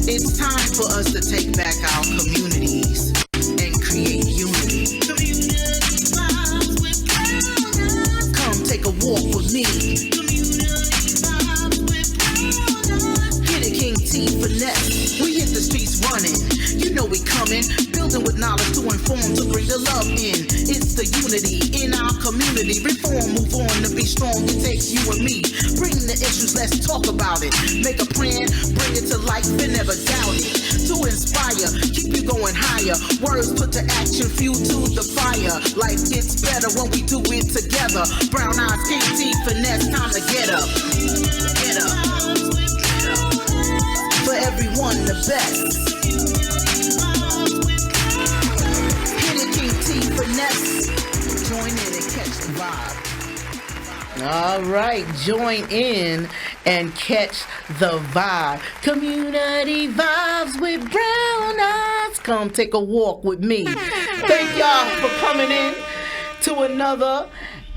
It's time for us to take back our communities and create unity. Community vibes with BrownEyes. Come take a walk with me. Community vibes with BrownEyes. Get it, King T finesse. We hit the streets running. You know we coming. Building with knowledge to inform, to bring the love in. It's the unity in our community. Reform, move on to be strong. It takes you and me. Bring the issues, let's talk about it. Make a plan, bring it to life and never doubt it. To inspire, keep you going higher. Words put to action, fuel to the fire. Life gets better when we do it together. BrownEyes, King T, finesse, time to get up. Get up. Get up. For everyone, the best. Finesse. Join in and catch the vibe. All right, join in and catch the vibe. Community vibes with BrownEyes. Come take a walk with me. Thank y'all for coming in to another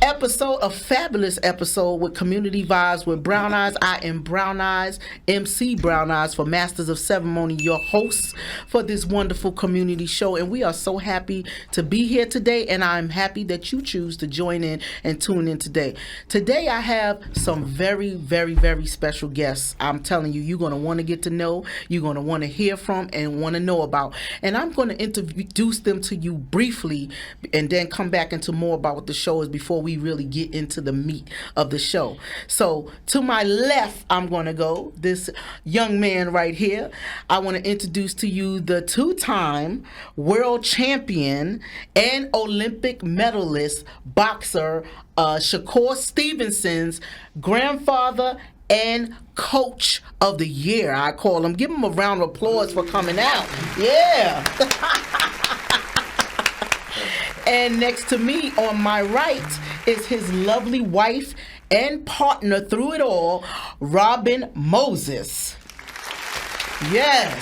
episode, a fabulous episode with Community Vibes with BrownEyes. I am BrownEyes, MC BrownEyes for Masters of Ceremony, your hosts for this wonderful community show. And we are so happy to be here today, and I'm happy that you choose to join in and tune in today. Today I have some very, very, very special guests. I'm telling you, you're going to want to get to know, you're going to want to hear from, and want to know about. And I'm going to introduce them to you briefly and then come back into more about what the show is before we really get into the meat of the show. So to my left, I'm going to go this young man right here. I want to introduce to you the two-time world champion and Olympic medalist boxer, Shakur Stevenson's grandfather and coach of the year, I call him. Give him a round of applause for coming out. Yeah. And next to me on my right is his lovely wife and partner through it all, Robyn Moses. Yes.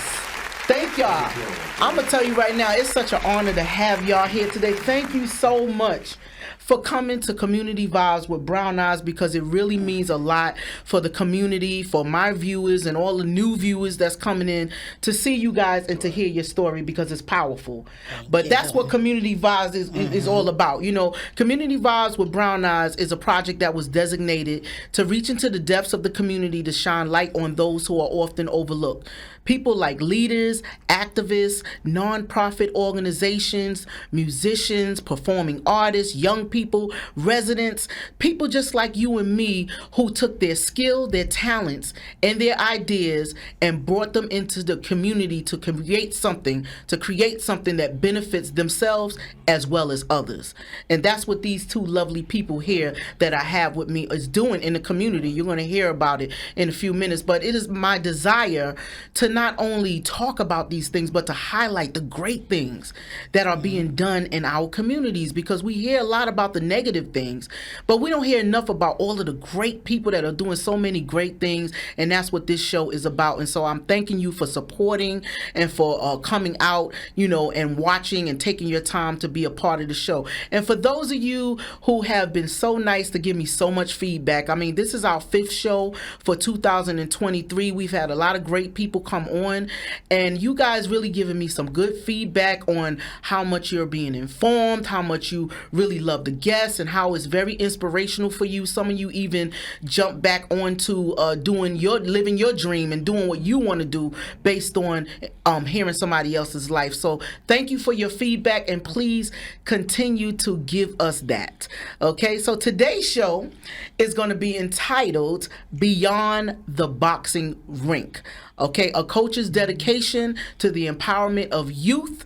Thank y'all. I'm going to tell you right now, it's such an honor to have y'all here today. Thank you so much for coming to Community Vibes with BrownEyes, because it really means a lot for the community, for my viewers and all the new viewers that's coming in to see you guys and to hear your story, because it's powerful. But that's what Community Vibes is all about. You know, Community Vibes with BrownEyes is a project that was designated to reach into the depths of the community to shine light on those who are often overlooked. People like leaders, activists, nonprofit organizations, musicians, performing artists, young people, residents, people just like you and me who took their skill, their talents, and their ideas and brought them into the community to create something that benefits themselves as well as others. And that's what these two lovely people here that I have with me is doing in the community. You're going to hear about it in a few minutes, but it is my desire to not only talk about these things, but to highlight the great things that are being done in our communities, because we hear a lot about the negative things, but we don't hear enough about all of the great people that are doing so many great things, and that's what this show is about. And so I'm thanking you for supporting and for coming out, you know, and watching and taking your time to be a part of the show. And for those of you who have been so nice to give me so much feedback, I mean, this is our 5th show for 2023. We've had a lot of great people come on, and you guys really giving me some good feedback on how much you're being informed, how much you really love the guests, and how it's very inspirational for you. Some of you even jump back onto living your dream and doing what you want to do based on hearing somebody else's life. So thank you for your feedback, and please continue to give us that. Okay, so today's show is going to be entitled Beyond the Boxing Rink. Okay, a coach's dedication to the empowerment of youth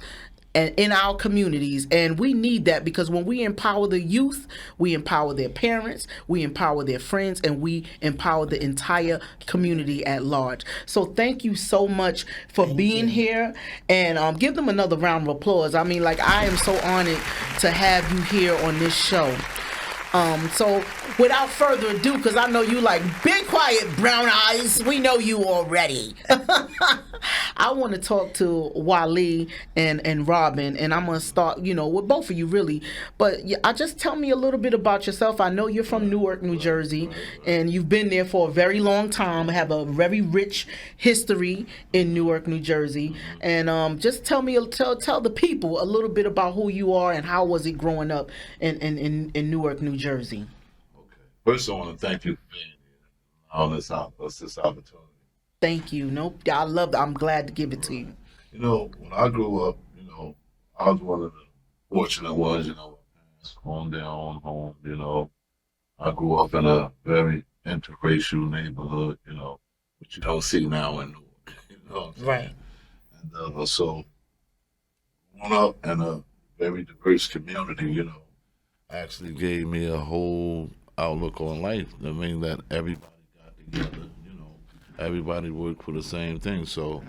and in our communities. And we need that, because when we empower the youth, we empower their parents, we empower their friends, and we empower the entire community at large. So thank you so much for being here, and give them another round of applause. I mean, like, I am so honored to have you here on this show. So without further ado, because I know you like, be quiet, brown eyes. We know you already. I want to talk to Wali and Robyn, and I'm gonna start, with both of you really. But I just tell me a little bit about yourself. I know you're from Newark, New Jersey, and you've been there for a very long time. Have a very rich history in Newark, New Jersey, and just tell the people a little bit about who you are and how was it growing up in Newark, New Jersey. Okay. First, I want to thank you for being here. All this opportunity. Thank you. Nope, I love it. I'm glad to give it to you. When I grew up, I was one of the fortunate ones. Parents owned their own home. I grew up in a very interracial neighborhood. Which you don't see now in Newark. You know what I'm saying? Right. And so, growing up in a very diverse community, actually gave me a whole outlook on life. I mean that everybody got together, everybody worked for the same thing. So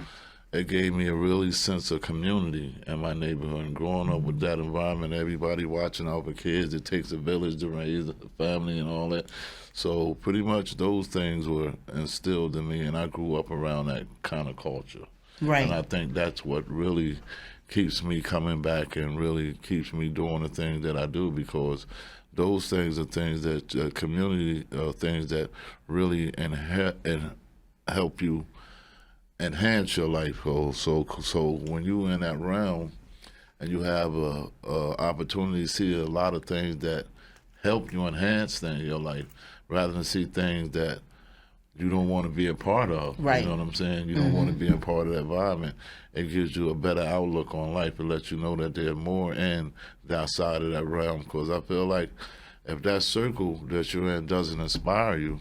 it gave me a really sense of community in my neighborhood. And growing up with that environment, everybody watching out for kids, it takes a village to raise a family and all that. So pretty much those things were instilled in me, and I grew up around that kind of culture. Right. And I think that's what really keeps me coming back and really keeps me doing the things that I do, because those things are things that community things that really help you enhance your life. So when you're in that realm and you have a opportunity to see a lot of things that help you enhance things in your life, rather than see things that you don't want to be a part of. Right. You know what I'm saying? You don't want to be a part of that environment. It gives you a better outlook on life. It lets you know that there's more in the outside of that realm. Because I feel like if that circle that you're in doesn't inspire you,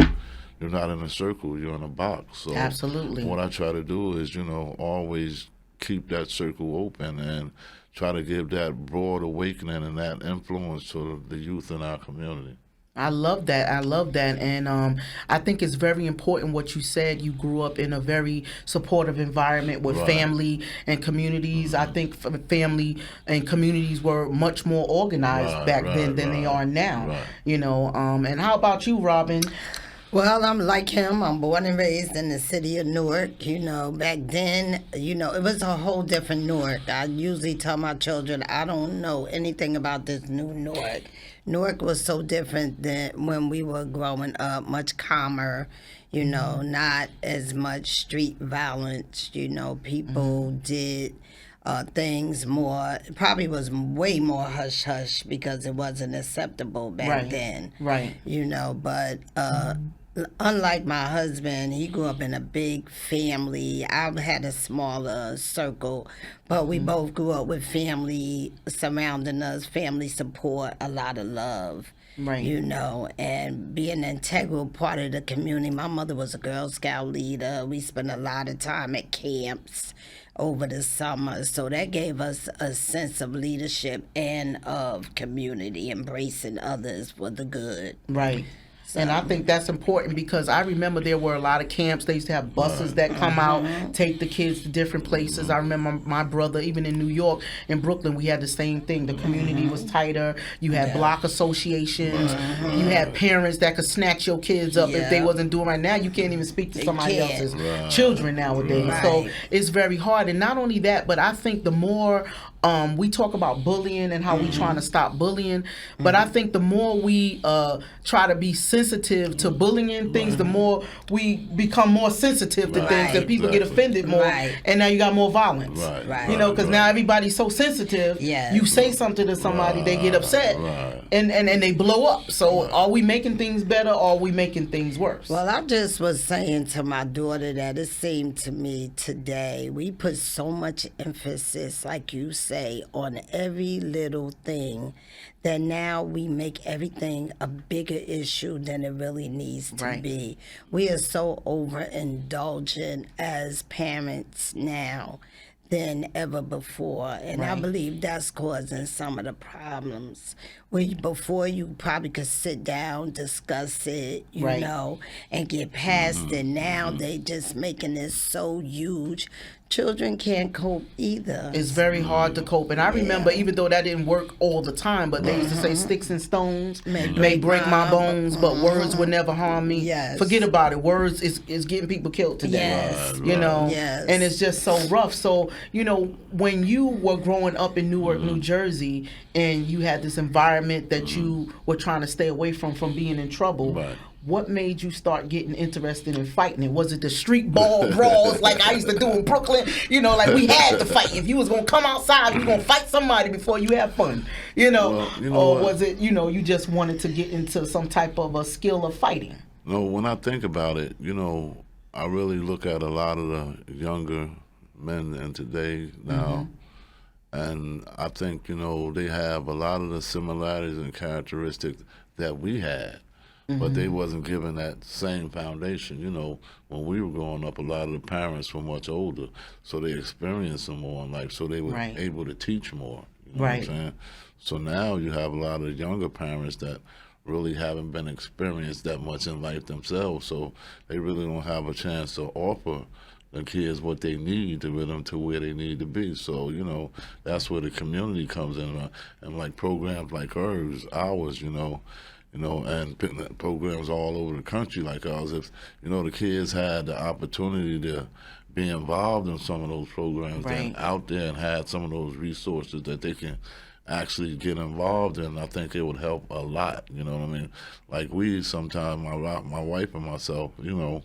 you're not in a circle, you're in a box. So absolutely, what I try to do is, always keep that circle open and try to give that broad awakening and that influence to the youth in our community. I love that. And I think it's very important what you said. You grew up in a very supportive environment with Right. family and communities. I think family and communities were much more organized back then than they are now. Right. And how about you, Robyn? Well, I'm like him. I'm born and raised in the city of Newark. Back then, it was a whole different Newark. I usually tell my children I don't know anything about this new Newark. Newark was so different than when we were growing up, much calmer, not as much street violence. People did things more, probably was way more hush-hush because it wasn't acceptable back then. Right. But unlike my husband, he grew up in a big family. I had a smaller circle, but we both grew up with family surrounding us, family support, a lot of love. Right. And being an integral part of the community. My mother was a Girl Scout leader. We spent a lot of time at camps over the summer. So that gave us a sense of leadership and of community, embracing others for the good. Right. And I think that's important because I remember there were a lot of camps. They used to have buses that come out, take the kids to different places. I remember my brother, even in New York, in Brooklyn, we had the same thing. The community was tighter. You had block associations. You had parents that could snatch your kids up if they wasn't doing right. Now you can't even speak to somebody else's children nowadays. So it's very hard. And not only that, but I think the more we talk about bullying and how we trying to stop bullying, but I think the more we try to be sensitive to bullying things, the more we become more sensitive to things, and people get offended more, and now you got more violence. Because now everybody's so sensitive. You say something to somebody, they get upset, and they blow up. So are we making things better, or are we making things worse? Well, I just was saying to my daughter that it seemed to me today we put so much emphasis, like you say, on every little thing that now we make everything a bigger issue than it really needs to be. We are so overindulgent as parents now than ever before, and I believe that's causing some of the problems. Before you probably could sit down, discuss it, you know, and get past it. Now they just making it so huge Children can't cope either. It's very hard to cope. And I remember, even though that didn't work all the time, but they used to say sticks and stones may break my bones, but words would never harm me. Yes. Forget about it. Words is getting people killed today. Yes. You know? Yes. And it's just so rough. So, you know, when you were growing up in Newark, New Jersey, and you had this environment that you were trying to stay away from being in trouble, Right. what made you start getting interested in fighting it? Was it the street ball brawls like I used to do in Brooklyn? You know, like we had to fight. If you was going to come outside, you going to fight somebody before you have fun. You know, Well, you know or what? was it, you know, you just wanted to get into some type of a skill of fighting? No, when I think about it, you know, I really look at a lot of the younger men in today now, and I think, you know, they have a lot of the similarities and characteristics that we had. But they wasn't given that same foundation. You know, when we were growing up, a lot of the parents were much older, so they experienced some more in life, so they were Right. able to teach more. You know Right. what I'm saying? So now you have a lot of younger parents that really haven't been experienced that much in life themselves, so they really don't have a chance to offer the kids what they need to get them to where they need to be. So, you know, that's where the community comes in, and like programs like ours, you know, and programs all over the country like ours. If, you know, the kids had the opportunity to be involved in some of those programs Right. and out there and had some of those resources that they can actually get involved in, I think it would help a lot. You know what I mean? Like we sometimes, my wife and myself, you know,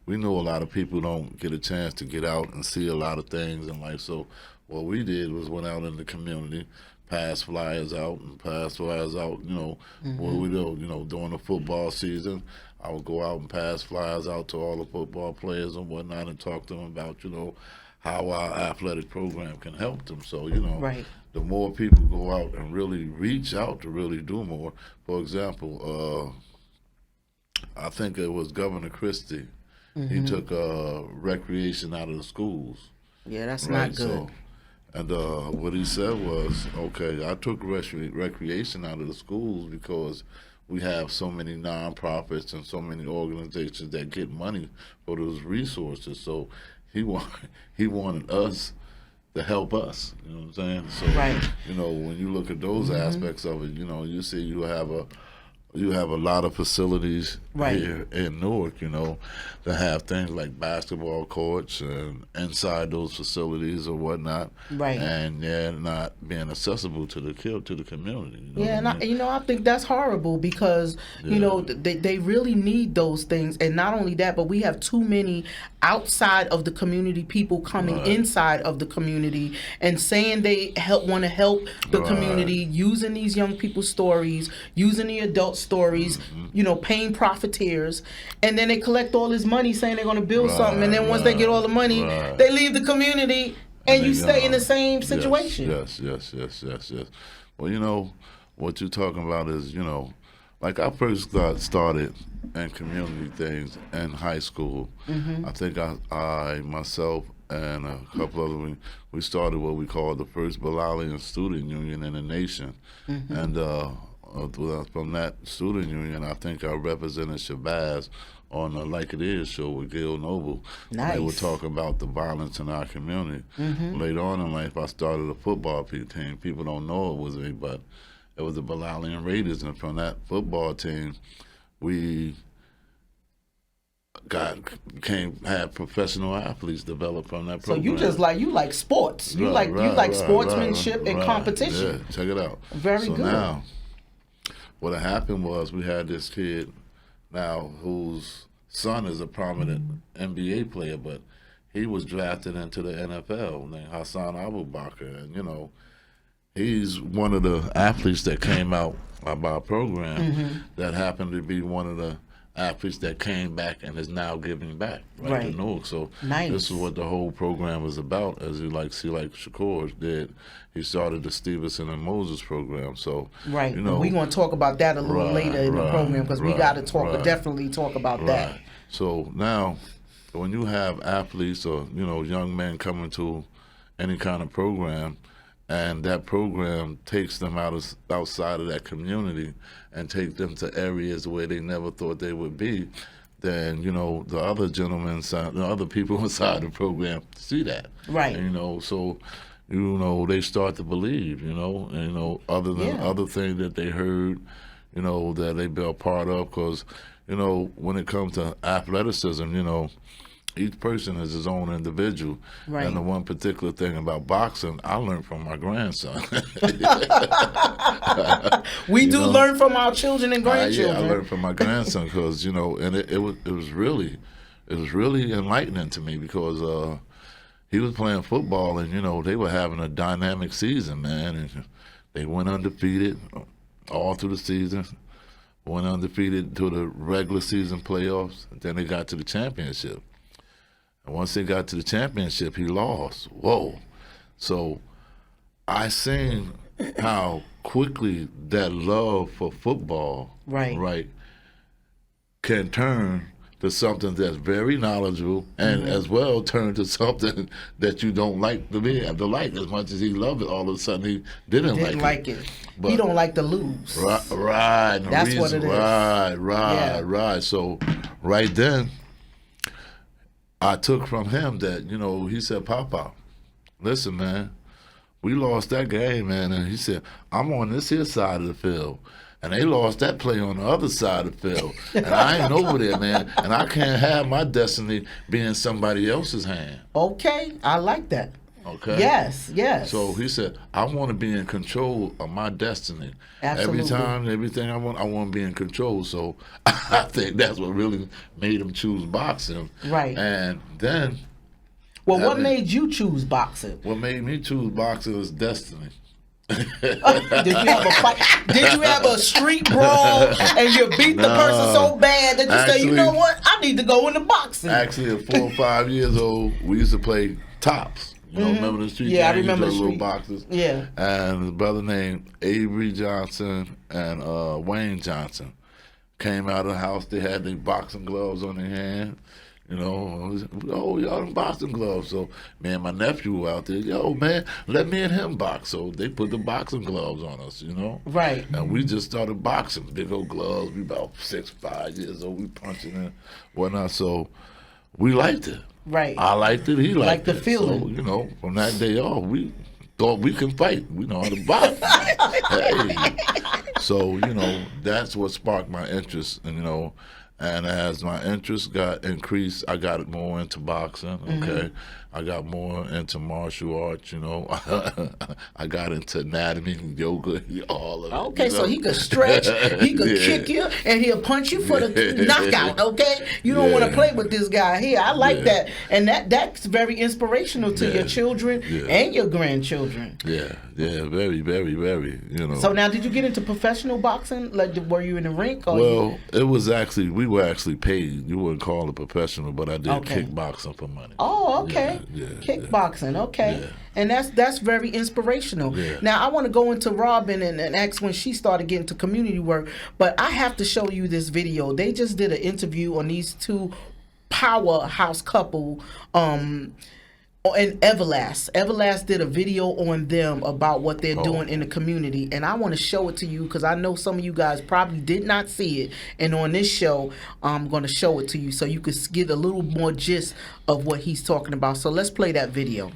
we know a lot of people don't get a chance to get out and see a lot of things in life. So what we did was went out in the community, pass flyers out. You know, what we do, you know, during the football season, I would go out and pass flyers out to all the football players and whatnot and talk to them about, you know, how our athletic program can help them. So, you know, Right. the more people go out and really reach out to really do more. For example, I think it was Governor Christie. He took recreation out of the schools. Yeah, that's not good. So, and what he said was, okay, I took recreation out of the schools because we have so many nonprofits and so many organizations that get money for those resources. So he wanted us to help us. You know what I'm saying? So, Right. you know, when you look at those aspects of it, you know, you see you have a lot of facilities Right. here in Newark, you know, that have things like basketball courts and inside those facilities or whatnot. Right. And they're not being accessible to the community. You know Yeah, what and you know, I think that's horrible because, you know, they really need those things. And not only that, but we have too many outside of the community people coming inside of the community and saying they want to help the community, using these young people's stories, using the adult stories, you know, paying profiteers, and then they collect all this money saying they're going to build something, and then once they get all the money, they leave the community, and you stay in the same situation. Yes. Well, you know, what you're talking about is, you know, like I first started in community things in high school. I think I myself and a couple other, we started what we call the first Bilalian student union in the nation. And from that student union, I think I represented Shabazz on the Like It Is show with Gil Noble. Nice. They were talking about the violence in our community. Later on in life, I started a football team. People don't know it was me, but it was the Bilalian Raiders, and from that football team, we had professional athletes develop from that So program. you just you like sports. You like sportsmanship and competition. Yeah, check it out. Very good. So now, what had happened was we had this kid now whose son is a prominent NBA player, but he was drafted into the NFL named Hassan Abu Bakr, and you know, he's one of the athletes that came out of our program that happened to be one of the athletes that came back and is now giving back to Newark. So Nice. This is what the whole program was about. As you like Shakur did, he started the Stevenson and Moses program. So Right. you know, We're going to talk about that a little later in the program because we got to definitely talk about that. So now, when you have athletes or, you know, young men coming to any kind of program, and that program takes them outside of that community and take them to areas where they never thought they would be, then, you know, the other gentlemen inside, the other people inside the program see that. Right. And, you know, so, you know, they start to believe, you know, and, you know, other than other things that they heard, you know, that they been a part of. Because, you know, when it comes to athleticism, you know, each person is his own individual. Right. And the one particular thing about boxing, I learned from my grandson. We do learn from our children and grandchildren. I learned from my grandson because, you know, and it was really enlightening to me because he was playing football and, you know, they were having a dynamic season, man. And they went undefeated all through the season, went undefeated to the regular season playoffs, and then they got to the championship. And once they got to the championship, he lost. Whoa. So I seen how quickly that love for football right, can turn to something that's very knowledgeable and as well turn to something that you don't like to like as much as he loved it. All of a sudden he didn't like it. But he don't like to lose. Right. That's what it is. Right. So right then, I took from him that, you know, he said, Papa, listen, man, we lost that game, man. And he said, I'm on this here side of the field. And they lost that play on the other side of the field. And I ain't over there, man. And I can't have my destiny be in somebody else's hand. Okay, I like that. Okay? Yes. So he said, I want to be in control of my destiny. Absolutely. Every time, everything I want to be in control. So I think that's what really made him choose boxing. Right. And then... Well, what made you choose boxing? What made me choose boxing was destiny. Did you have a fight? Did you have a street brawl and you beat the person so bad that you say, you know what, I need to go into boxing? Actually, at 4 or 5 years old, we used to play tops. You know, remember the street? Yeah, I remember the little boxes. Yeah. And a brother named Avery Johnson and Wayne Johnson came out of the house. They had their boxing gloves on their hand. You know, oh, y'all them boxing gloves. So, man, my nephew were out there, yo, man, let me and him box. So they put the boxing gloves on us, you know? Right. And we just started boxing, big old gloves. We about 6, 5 years old. We punching and whatnot. So we liked it. Right. I liked it. He liked the it. feeling. So, you know, from that day off, we thought we can fight. We know how to box. Hey. So, you know, that's what sparked my interest, you know. And as my interest got increased, I got more into boxing, okay? I got more into martial arts, you know. I got into anatomy, yoga, all of it. Okay, you know? so he could stretch, he could kick you, and he'll punch you for the knockout, okay? You don't want to play with this guy here. I like that. And that's very inspirational to your children and your grandchildren. Yeah, very, very, very, you know. So now, did you get into professional boxing? Like, were you in the rink? Or well, it was actually, we were actually paid. You wouldn't call it professional, but I did kickboxing for money. Oh, okay. Kickboxing, okay. And that's very inspirational. Now I want to go into Robyn and ask when she started getting to community work, but I have to show you this video. They just did an interview on these two powerhouse couple, and Everlast. Everlast did a video on them about what they're doing in the community, and I want to show it to you because I know some of you guys probably did not see it, and on this show I'm going to show it to you so you could get a little more gist of what he's talking about. So let's play that video.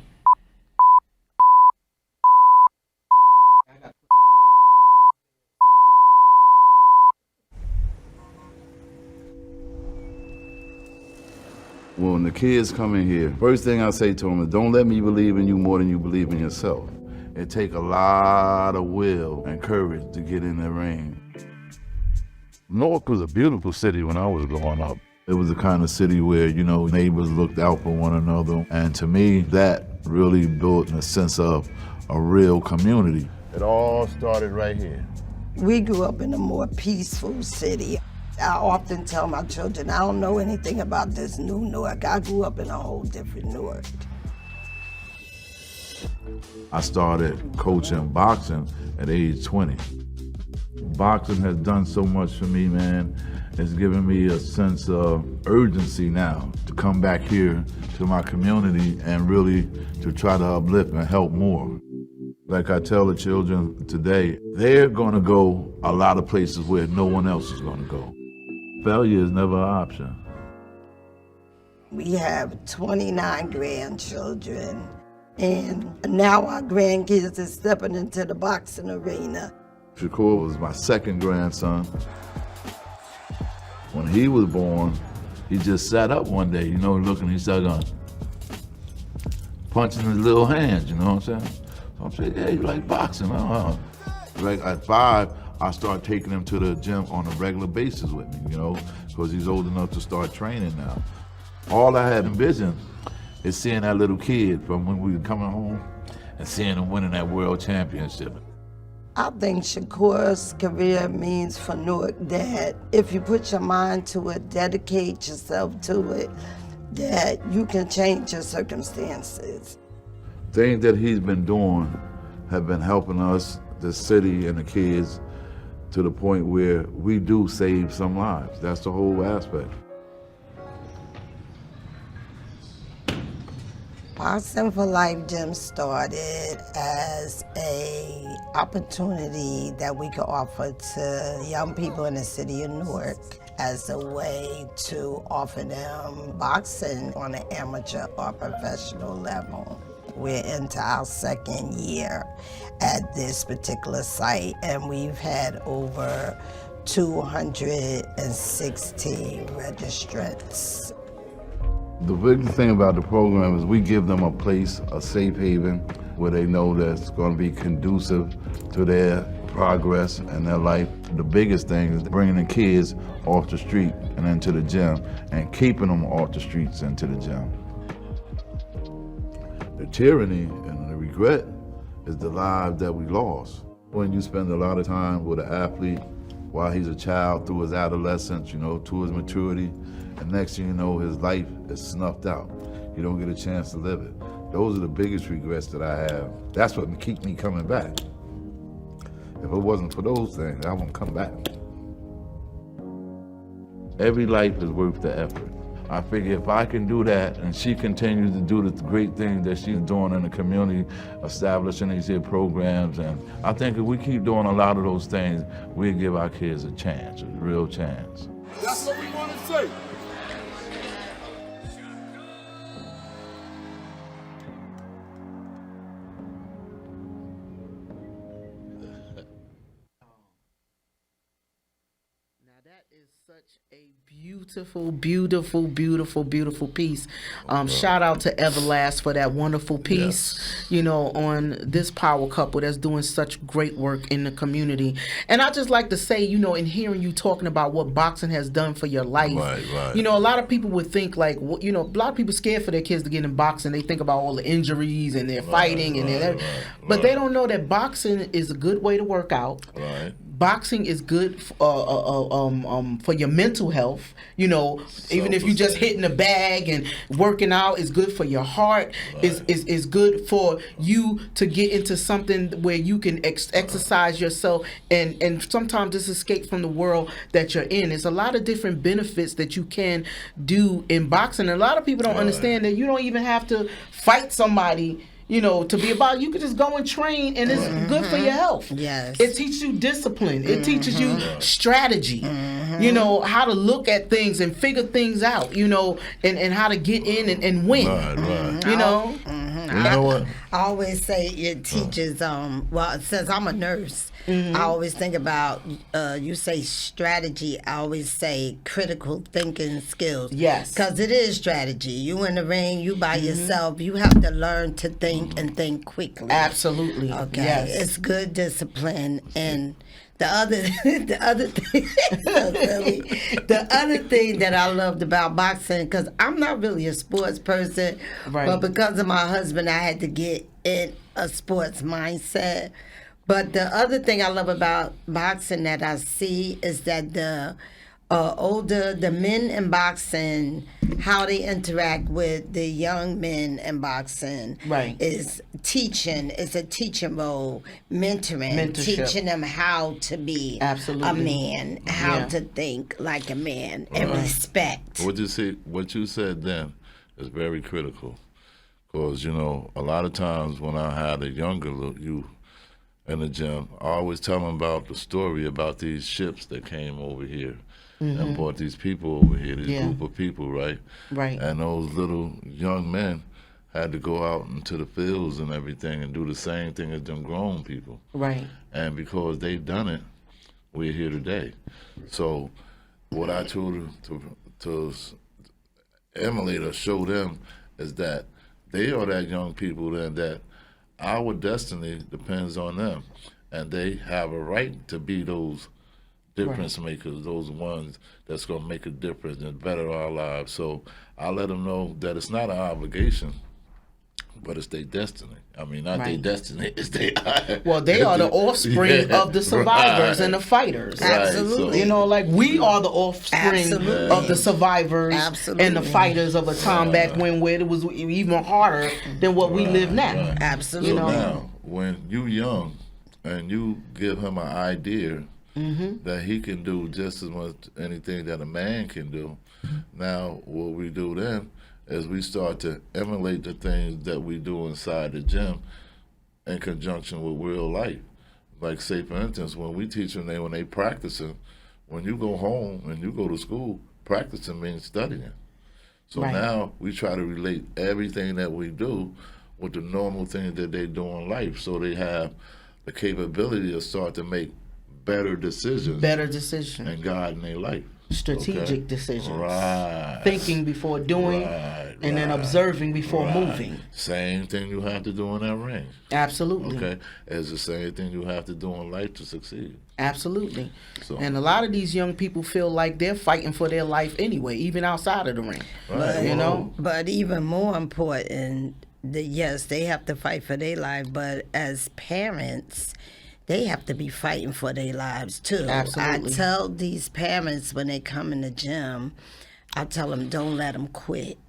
When the kids come in here, first thing I say to them is, don't let me believe in you more than you believe in yourself. It take a lot of will and courage to get in the ring. Newark was a beautiful city when I was growing up. It was the kind of city where, you know, neighbors looked out for one another. And to me, that really built a sense of a real community. It all started right here. We grew up in a more peaceful city. I often tell my children, I don't know anything about this new Newark. I grew up in a whole different Newark. I started coaching boxing at age 20. Boxing has done so much for me, man. It's given me a sense of urgency now to come back here to my community and really to try to uplift and help more. Like I tell the children today, they're gonna go a lot of places where no one else is gonna go. Failure is never an option. We have 29 grandchildren, and now our grandkids are stepping into the boxing arena. Shakur was my second grandson. When he was born, he just sat up one day, looking, he started going, punching his little hands, you know what I'm saying? So I'm saying, yeah, you like boxing, huh? Like at 5, I started taking him to the gym on a regular basis with me, because he's old enough to start training now. All I had envisioned is seeing that little kid from when we were coming home and seeing him winning that world championship. I think Shakur's career means for Newark that if you put your mind to it, dedicate yourself to it, that you can change your circumstances. Things that he's been doing have been helping us, the city and the kids, to the point where we do save some lives. That's the whole aspect. Boxing for Life Gym started as a opportunity that we could offer to young people in the city of Newark as a way to offer them boxing on an amateur or professional level. We're into our second year at this particular site, and we've had over 216 registrants. The biggest thing about the program is we give them a place, a safe haven, where they know that's going to be conducive to their progress and their life. The biggest thing is bringing the kids off the street and into the gym, and keeping them off the streets into the gym. The tyranny and the regret is the lives that we lost. When you spend a lot of time with an athlete while he's a child through his adolescence, to his maturity, and next thing you know, his life is snuffed out. You don't get a chance to live it. Those are the biggest regrets that I have. That's what keeps me coming back. If it wasn't for those things, I won't come back. Every life is worth the effort. I figure if I can do that and she continues to do the great things that she's doing in the community, establishing these here programs, and I think if we keep doing a lot of those things, we'll give our kids a chance, a real chance. That's what we want to say. Such a beautiful, beautiful, beautiful, beautiful piece. Shout out to Everlast for that wonderful piece, on this power couple that's doing such great work in the community. And I just like to say, in hearing you talking about what boxing has done for your life, Right. a lot of people would think like, a lot of people scared for their kids to get in boxing. They think about all the injuries and they're fighting but they don't know that boxing is a good way to work out. Right. Boxing is good for your mental health. Even if you just hitting a bag and working out, is good for your heart. Right. Is good for you to get into something where you can exercise yourself and sometimes just escape from the world that you're in. There's a lot of different benefits that you can do in boxing. And a lot of people don't understand that you don't even have to fight somebody to be about. You could just go and train, and it's good for your health. Yes. It teaches you discipline. It teaches you strategy. How to look at things and figure things out. And how to get in and win. Right. You know what? I always say it teaches, since I'm a nurse, I always think about, you say strategy, I always say critical thinking skills. Yes. Because it is strategy. You in the ring, you by yourself, you have to learn to think and think quickly. Absolutely. Okay. Yes. It's good discipline. And the other thing, so silly. The other thing that I loved about boxing, because I'm not really a sports person, but because of my husband, I had to get in a sports mindset. But the other thing I love about boxing that I see is that the men in boxing, how they interact with the young men in boxing is teaching. It's a teaching role, mentoring, teaching them how to be a man, how to think like a man, and respect. What you said then is very critical, because a lot of times when I had a younger youth in the gym, I always tell them about the story about these ships that came over here. and brought these people over here, this Yeah. group of people, right? Right. And those little young men had to go out into the fields and everything and do the same thing as them grown people. Right. And because they've done it, we're here today. So what I told to emulate or show them is that they are that young people and that our destiny depends on them. And they have a right to be those difference makers, those ones that's going to make a difference and better our lives. So I let them know that it's not an obligation, but it's their destiny. I mean, not their destiny, it's their... Well, they are the offspring of the survivors and the fighters. Absolutely. You know, like we are the offspring of the survivors and the fighters of a time back when where it was even harder than what we live now. Absolutely. So now, when you young and you give him an idea that he can do just as much anything that a man can do, now what we do then is we start to emulate the things that we do inside the gym in conjunction with real life. Like say for instance, when we teach them, when they practicing, when you go home and you go to school, practicing means studying. So now we try to relate everything that we do with the normal things that they do in life, so they have the capability to start to make better decisions and guiding their life. Strategic decisions. Right. Thinking before doing and then observing before moving. Same thing you have to do in that ring. Absolutely. Okay. It's the same thing you have to do in life to succeed. Absolutely. So, And a lot of these young people feel like they're fighting for their life anyway, even outside of the ring. right. You know? But even more important, yes, they have to fight for their life, but as parents, they have to be fighting for their lives too. Absolutely. I tell these parents when they come in the gym, I tell them don't let them quit.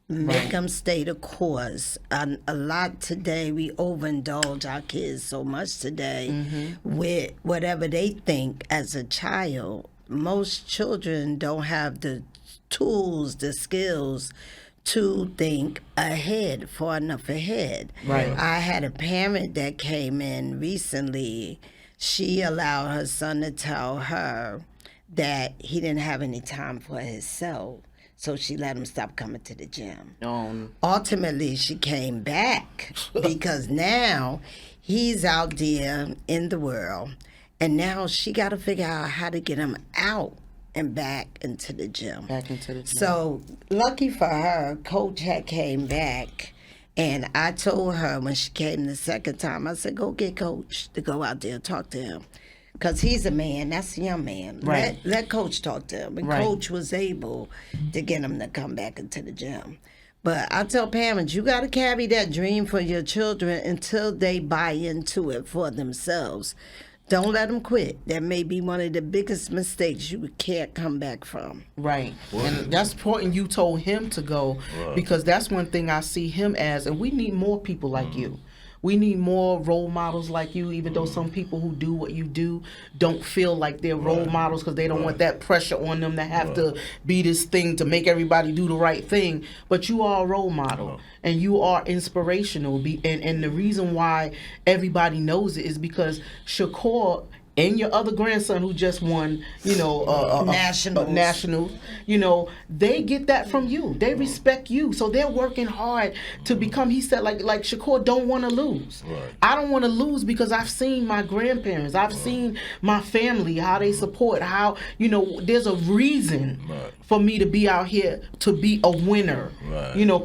Make them stay the course. A lot today, we overindulge our kids so much today with whatever they think as a child. Most children don't have the tools, the skills to think ahead, far enough ahead. Right. I had a parent that came in recently. She allowed her son to tell her that he didn't have any time for himself, so she let him stop coming to the gym. Ultimately, she came back because now he's out there in the world, and now she got to figure out how to get him out and back into the gym. So lucky for her, coach had came back, and I told her when she came the second time, I said, go get coach to go out there and talk to him. Because he's a man, that's a young man. Right. Let coach talk to him. And coach was able to get him to come back into the gym. But I tell parents, you got to carry that dream for your children until they buy into it for themselves. Don't let them quit. That may be one of the biggest mistakes you can't come back from. Right. And that's important you told him to go because that's one thing I see him as, and we need more people like you. We need more role models like you, even though some people who do what you do don't feel like they're role models because they don't want that pressure on them to have to be this thing to make everybody do the right thing. But you are a role model and you are inspirational. And the reason why everybody knows it is because Shakur and your other grandson who just won, nationals, they get that from you. They respect you. So they're working hard to become, he said, like Shakur don't want to lose. I don't want to lose because I've seen my grandparents. I've seen my family, how they support, how, there's a reason for me to be out here, to be a winner,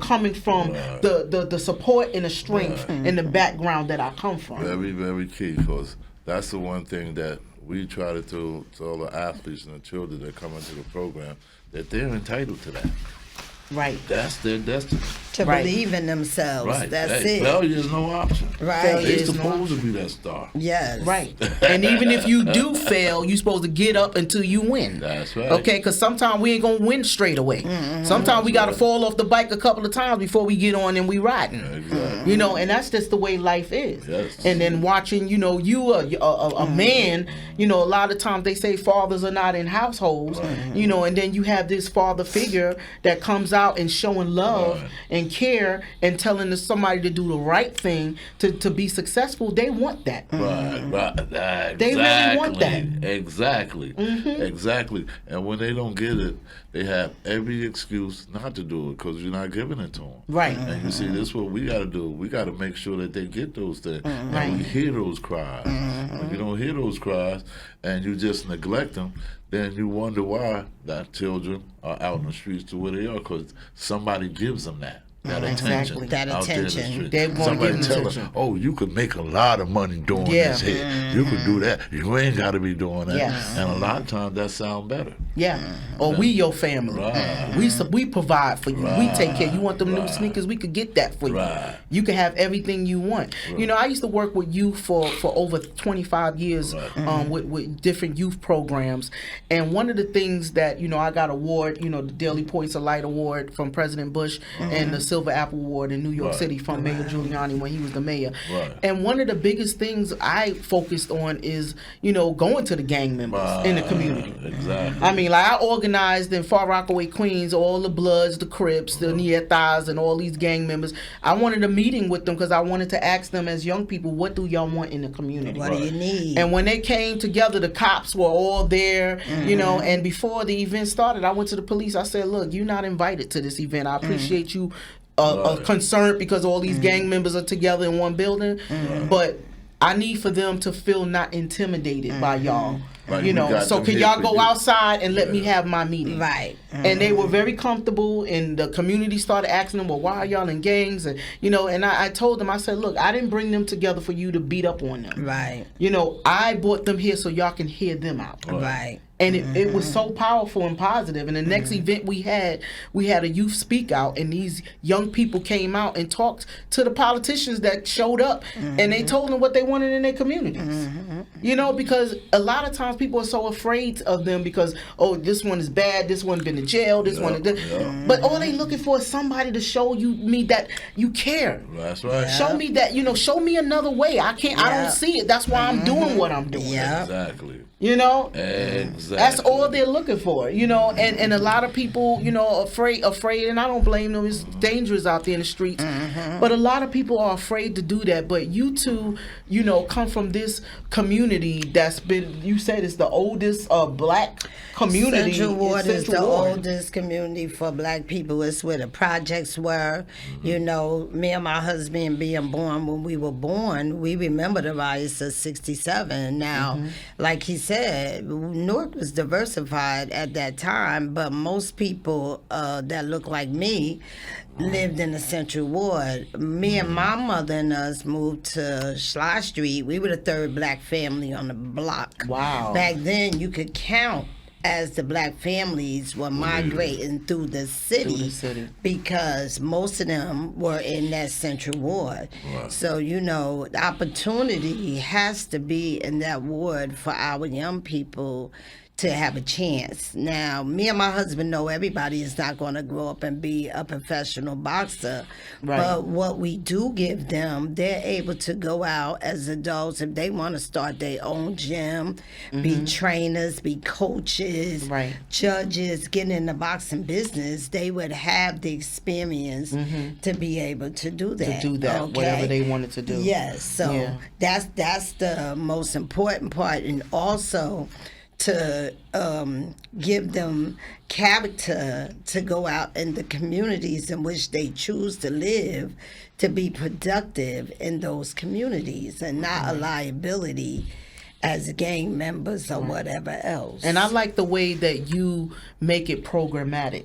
coming from the support and the strength and the background that I come from. Very, very key, because that's the one thing that we try to do to all the athletes and the children that come into the program, that they're entitled to that. Right. That's their destiny. To believe in themselves. Right. That's it. Failure is no option. Right. They're supposed to be that star. Yes. Right. And even if you do fail, you're supposed to get up until you win. That's right. Okay, because sometimes we ain't going to win straight away. Sometimes we got to fall off the bike a couple of times before we get on and we riding. Exactly. And that's just the way life is. Yes. And then watching, you a man, a lot of times they say fathers are not in households, and then you have this father figure that comes out and showing love and and care and telling somebody to do the right thing to be successful, they want that. Right. They really want that. Exactly. Exactly. And when they don't get it, they have every excuse not to do it because you're not giving it to them. Right. And you see, this is what we got to do. We got to make sure that they get those things. And we hear those cries. When you don't hear those cries and you just neglect them, then you wonder why that children are out in the streets to where they are, because somebody gives them that attention. Exactly. That out there in the attention. street. They wanna Somebody give them tell attention. them, oh, you could make a lot of money doing this here. You could do that. You ain't got to be doing that. Yes. And a lot of times that sound better. Yeah. Or we your family. Right. We provide for you. We take care. You want them new sneakers, we could get that for you. Right. You can have everything you want. You know, I used to work with youth for over 25 years with different youth programs. And one of the things that, you know, I got award, you know, the Daily Points of Light Award from President Bush and the Silver Apple Award in New York City from Mayor Giuliani when he was the mayor. Right. And one of the biggest things I focused on is, you know, going to the gang members in the community. Exactly. I mean, like I organized in Far Rockaway, Queens, all the Bloods, the Crips, the Nietas, and all these gang members. I wanted a meeting with them because I wanted to ask them as young people, what do y'all want in the community? What do you need? And when they came together, the cops were all there, you know, and before the event started, I went to the police. I said, look, you're not invited to this event. I appreciate you concerned because all these gang members are together in one building, but I need for them to feel not intimidated by y'all. Right, you we know, got so them can here y'all for go you. outside and let me have my meeting? Right. And they were very comfortable, and the community started asking them, well, why are y'all in gangs? And, you know, and I told them, I said, look, I didn't bring them together for you to beat up on them. Right. You know, I brought them here so y'all can hear them out. Right. And it was so powerful and positive. And the next event we had a youth speak out, and these young people came out and talked to the politicians that showed up, and they told them what they wanted in their communities. You know, because a lot of times people are so afraid of them because, oh, this one is bad, this one been to jail, this one is this. But all they looking for is somebody to show me that you care. That's right. Show me that, you know, show me another way. I don't see it. That's why I'm doing what I'm doing. Yeah. Exactly. You know? Exactly. That's all they're looking for, you know, and a lot of people, you know, afraid, and I don't blame them. It's dangerous out there in the streets, but a lot of people are afraid to do that. But you two, you know, come from this community that's been, you said it's the oldest black community. Central Ward is the Central Ward. oldest community for black people. It's where the projects were. You know, me and my husband being born when we were born, we remember the riots of '67. Now, like he said, Newark was diversified at that time, but most people that look like me lived in the Central Ward. Me and my mother and us moved to Schley Street. We were the third black family on the block. Wow. Back then, you could count as the black families were migrating through the city, because most of them were in that Central Ward. Right. So, you know, the opportunity has to be in that ward for our young people to have a chance. Now, me and my husband know everybody is not going to grow up and be a professional boxer. Right. But what we do give them, they're able to go out as adults if they want to start their own gym, be trainers, be coaches, Right. judges, get in the boxing business. They would have the experience to be able to do that. Whatever they wanted to do. Yes, so Yeah. that's the most important part, and also to give them character to go out in the communities in which they choose to live, to be productive in those communities and not a liability as gang members or whatever else. And I like the way that you make it programmatic,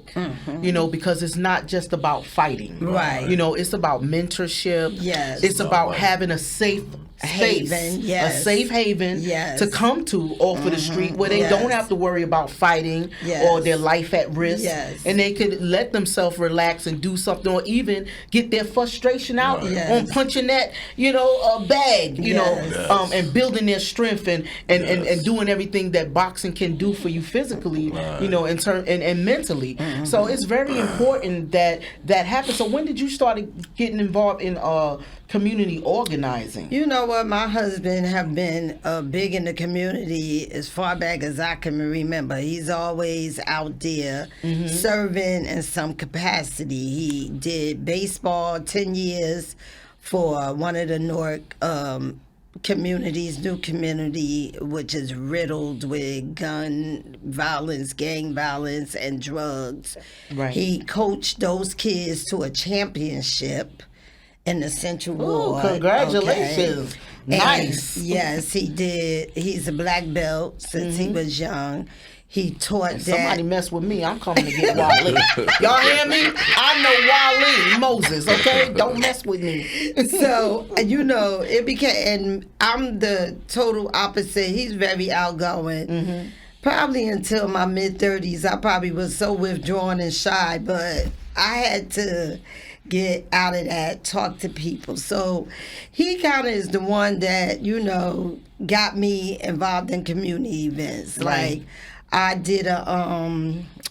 you know, because it's not just about fighting. Right. You know, it's about mentorship. Yes. It's about having a safe space, Haven, yes. a safe haven Yes. to come to off of the street where they Yes. don't have to worry about fighting Yes. or their life at risk. Yes. And they could let themselves relax and do something, or even get their frustration out Yes. on punching that, you know, bag, you Yes. know, and building their strength and doing everything that boxing can do for you physically, you know, in turn and mentally. So it's very important that happens. So when did you start getting involved in community organizing? You know what? My husband have been big in the community as far back as I can remember. He's always out there serving in some capacity. He did baseball 10 years for one of the Newark communities, new community, which is riddled with gun violence, gang violence, and drugs. Right. He coached those kids to a championship in the Central Ooh, Ward. congratulations. Okay. Nice. And yes, he did. He's a black belt since he was young. He taught that. Somebody mess with me, I'm coming to get Wali. Y'all hear me? I know Wali Moses, okay? Don't mess with me. So, you know, it became, and I'm the total opposite. He's very outgoing. Probably until my mid-30s, I probably was so withdrawn and shy, but I had to get out of that, talk to people. So he kind of is the one that, you know, got me involved in community events. Right. Like, I did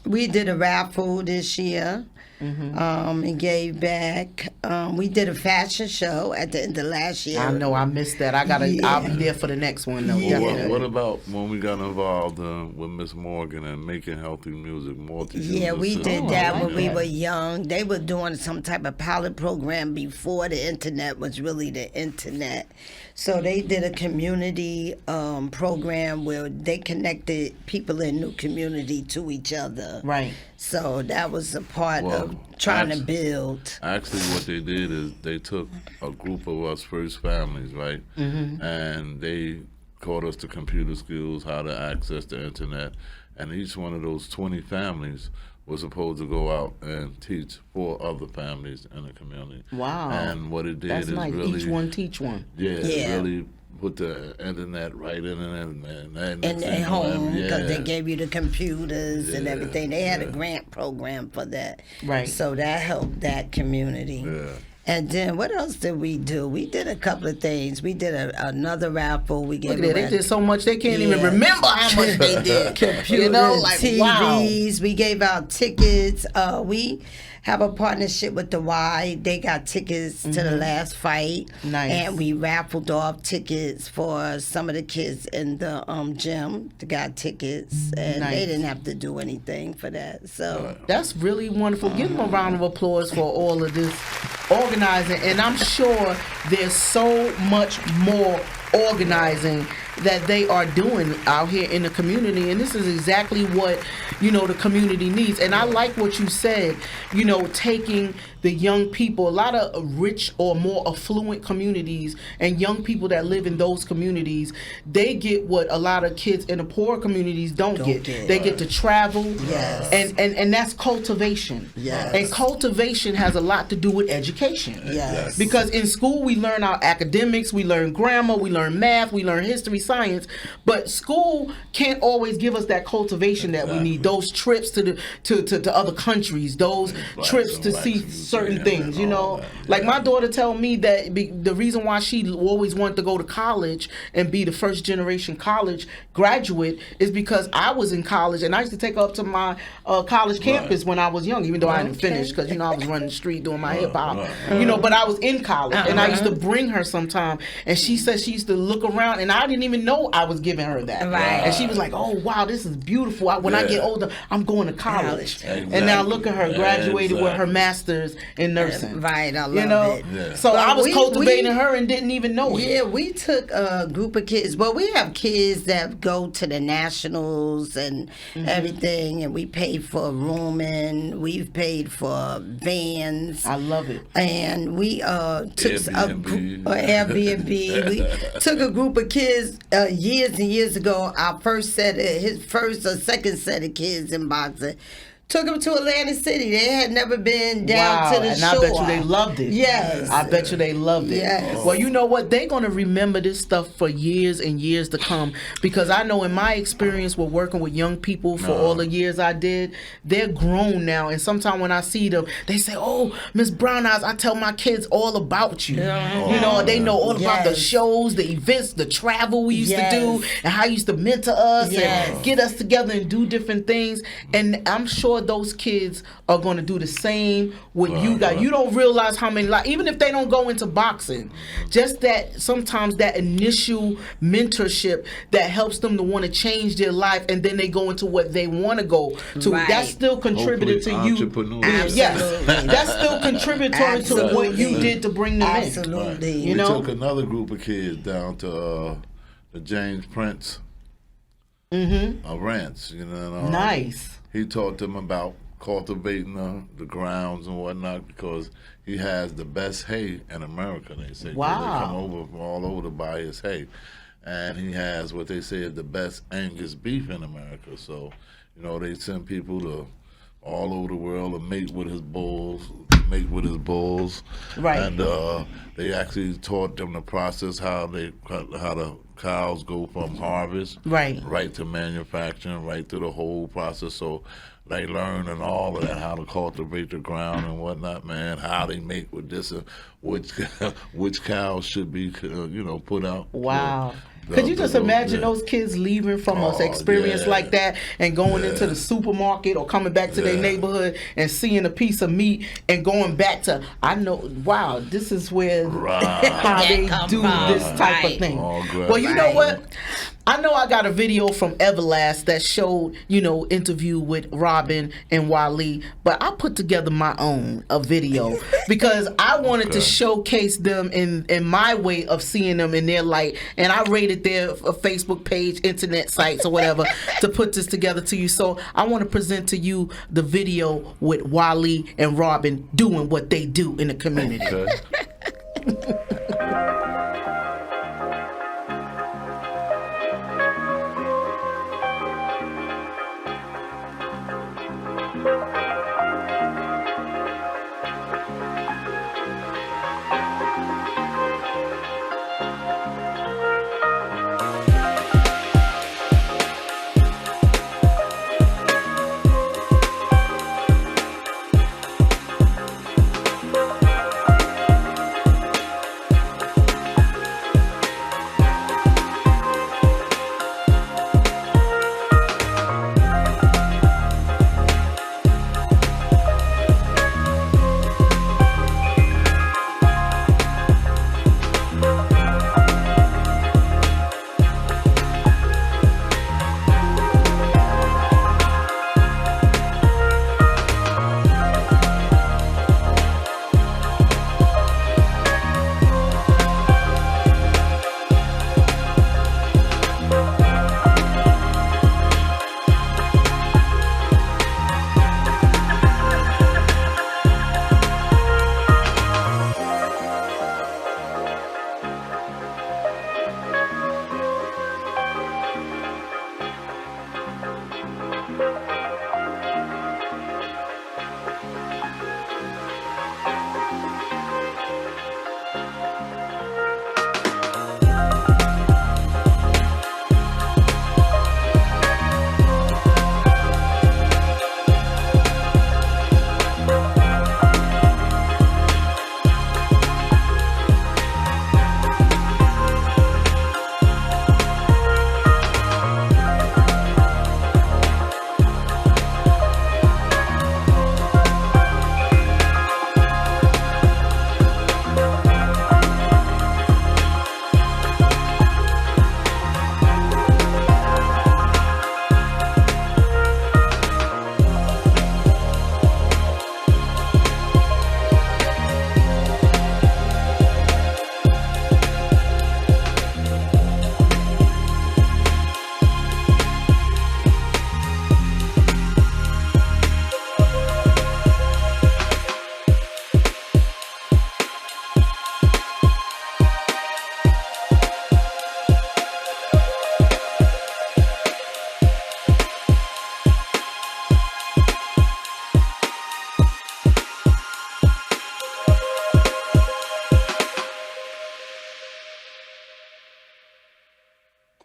we did a raffle this year. And gave back. We did a fashion show at the end of last year. I know, I missed that. I'll be there for the next one, though. Yeah. Definitely. What about when we got involved with Miss Morgan and making healthy music, Yeah, we did Oh, that I like when we that. were young. They were doing some type of pilot program before the internet was really the internet. So they did a community program where they connected people in new community to each other. Right. So that was a part Well, of trying to actu- build. Actually, what they did is they took a group of us first families, right? And they taught us the computer skills, how to access the internet. And each one of those 20 families was supposed to go out and teach 4 other families in the community. Wow. And what it did That's is nice. really, Each one teach one. it Yeah. really put the internet right in and In their home, because yeah. they gave you the computers and everything. They had a grant program for that. Right. So that helped that community. Yeah. And then what else did we do? We did a couple of things. We did another raffle. We gave Look at that. They away did so much they can't even Yeah. remember how much they did. computers, You know, like, wow. TVs. We gave out tickets. We have a partnership with the Y. They got tickets to the last fight. Nice. And we raffled off tickets for some of the kids in the gym. They got tickets, and Nice. they didn't have to do anything for that. So That's really wonderful. Give them a round of applause for all of this organizing. And I'm sure there's so much more organizing that they are doing out here in the community. And this is exactly what, you know, the community needs. And I like what you said, you know, taking the young people, a lot of rich or more affluent communities and young people that live in those communities, they get what a lot of kids in the poor communities don't get. They get to travel. Yes. And that's cultivation. Yes. And cultivation has a lot to do with education. Yes. Because in school we learn our academics, we learn grammar, we learn math, we learn history, science, but school can't always give us that cultivation that we need. Those trips to the to other countries, those trips to see certain things, you know. Like my daughter tell me that the reason why she always wanted to go to college and be the first generation college graduate is because I was in college and I used to take her up to my college campus when I was young, even though I didn't finish because, you know, I was running the street doing my hip hop, you know, but I was in college and I used to bring her sometime, and she said she used to look around and I didn't even know I was giving her that. Right. And she was like, oh wow, this is beautiful. When I get older, I'm going to college. Exactly. And now look at her, graduated with her master's in nursing. Right, I love You know, it. Yeah. so But I was we- cultivating we- her and didn't even know it. Yeah, we took a group of kids. Well, we have kids that go to the nationals and everything, and we pay for rooming. We've paid for vans. I love it. And we took Airbnb. Airbnb. We took a group of kids years and years ago. Our first set, his first or second set of kids in boxing. Took them to Atlantic City. They had never been down to the and shore. I bet you they loved it. Yes. I bet you they loved it. Yes. Well, you know what? They're going to remember this stuff for years and years to come, because I know in my experience with working with young people for all the years I did, they're grown now. And sometimes when I see them, they say, oh, Miss BrownEyes, I tell my kids all about you. You know, they know all about the Yes. shows, the events, the travel we used Yes. to do, and how you used to mentor us Yes. and get us together and do different things. And I'm sure sure those kids are going to do the same what you got. Right. You don't realize how many, like, even if they don't go into boxing, just that sometimes that initial mentorship that helps them to want to change their life, and then they go into what they want to go to. Right. That's still contributed to Hopefully you. entrepreneurship. Yes, that's still contributory to what you did to bring them in. Absolutely. You We know? took another group of kids down to the James Prince ranch. You know, and, Nice. He taught them about cultivating the grounds and whatnot, because he has the best hay in America. They say 'cause Wow. they come over from all over to buy his hay, and he has what they say is the best Angus beef in America. So, you know, they send people to all over the world to mate with his bulls, Right. And they actually taught them the process, how the cows go from harvest Right. to manufacturing, right through the whole process. So they learn and all of that, how to cultivate the ground and whatnot, man, how they make with this, which cows should be, put out. Wow. Could you just imagine those kids leaving from an experience yeah. like that and going into the supermarket or coming back to their neighborhood and seeing a piece of meat and going back to, I know, wow, this is where how they do this type of thing. Well, you know what? I know I got a video from Everlast that showed, interview with Robyn and Wali, but I put together my own video because I wanted to showcase them in my way of seeing them in their light, and I rated their Facebook page, internet sites, or whatever to put this together to you. So I want to present to you the video with Wali and Robyn doing what they do in the community. Okay.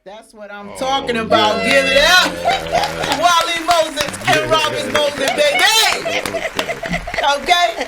That's what I'm talking about. Give it up. Wali Moses and Robyn Moses, baby. Okay?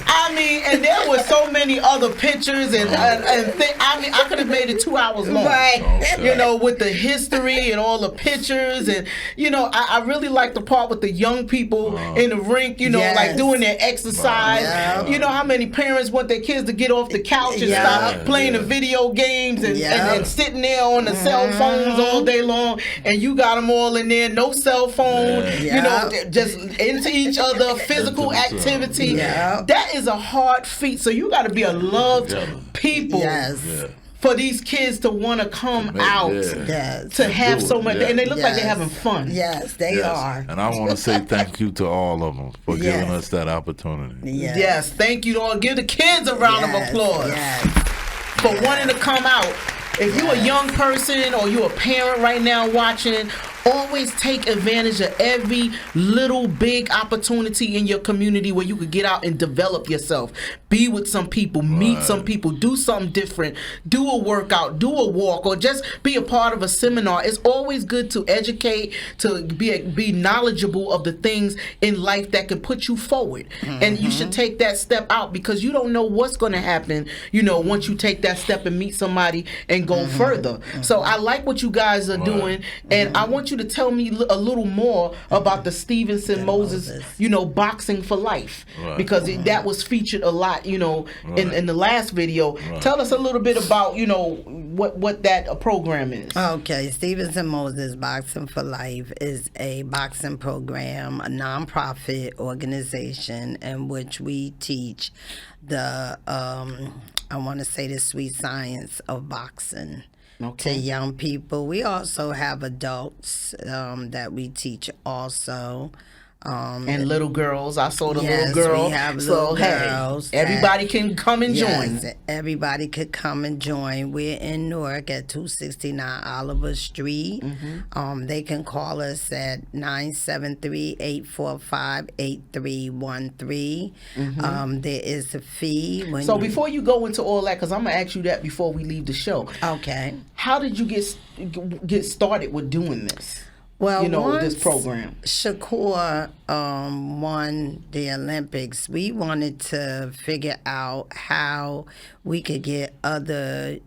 I mean, and they're there were so many other pictures I mean, I could have made it 2 hours long. Right. Okay. You know, with the history and all the pictures, and you know, I really like the part with the young people in the rink. You know, Yes. like doing their exercise. Yeah. You know how many parents want their kids to get off the couch and Yeah. stop playing the video games and, Yeah. and sitting there on the cell phones all day long, and you got them all in there, no cell phone. Yeah. You know, just into each other, physical activity. Yeah. That is a hard feat. So you got to be a loved Yeah. people Yes. Yeah. for these kids to want to come out Yes. to have do so it, much, yeah. and they look like they're Yes. having fun. Yes, they Yes. are. And I want to say thank you to all of them for giving Yes. us that opportunity. Yes. Yes, thank you to all. Give the kids a round of Yes. applause Yes. for wanting to come out. If you're a young person or you're a parent right now watching, always take advantage of every little big opportunity in your community where you could get out and develop yourself. Be with some people, meet some people, do something different, do a workout, do a walk, or just be a part of a seminar. It's always good to educate, to be knowledgeable of the things in life that can put you forward. And you should take that step out because you don't know what's going to happen, you know, once you take that step and meet somebody and go further. So I like what you guys are doing, and I want you to tell me a little more about the Stevenson Moses, you know, boxing for life, because that was featured a lot, you know, in the last video. Tell us a little bit about, you know, what that program is. Okay, Stevenson Moses Boxing for Life is a boxing program, a nonprofit organization in which we teach the, I want to say the sweet science of boxing. To young people. We also have adults that we teach also. And little girls. I saw the Yes, little girl. we have so little hey, girls everybody can come and Yes, join. everybody could come and join. We're in Newark at 269 Oliver Street. They can call us at 973-845-8313. There is a fee. So before you go into all that, because I'm gonna ask you that before we leave the show. Okay. How did you get started with doing this? Well, you know, once this program. Shakur won the Olympics, we wanted to figure out how we could get other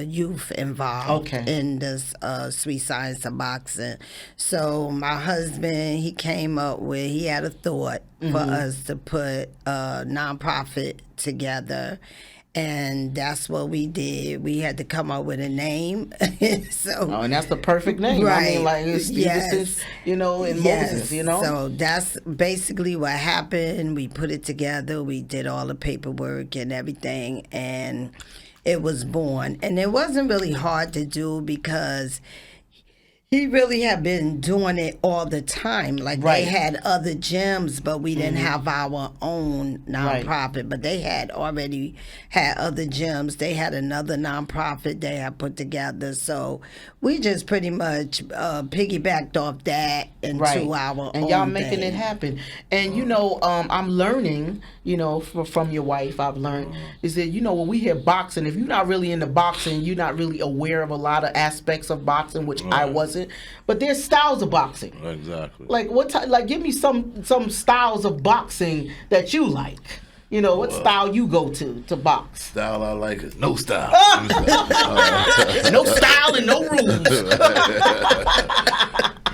youth involved in this sweet science of boxing. So my husband, he had a thought for us to put a nonprofit together. And that's what we did. We had to come up with a name. And that's the perfect name. Right. I mean, like it's Stevenson, you know, and Moses, you know. So that's basically what happened. We put it together. We did all the paperwork and everything, and it was born. And it wasn't really hard to do because he really had been doing it all the time. Like they had other gyms, but we didn't have our own nonprofit. But they had already had other gyms. They had another nonprofit they had put together. So we just pretty much piggybacked off that into our own and y'all making it happen. And you know, I'm learning, you know, from your wife. I've learned is that, you know, when we hear boxing, if you're not really into boxing, you're not really aware of a lot of aspects of boxing, which I wasn't. But there's styles of boxing. Exactly. Like like give me some styles of boxing that you like. You know, what style you go to box? Style I like is no style. No style and no rules.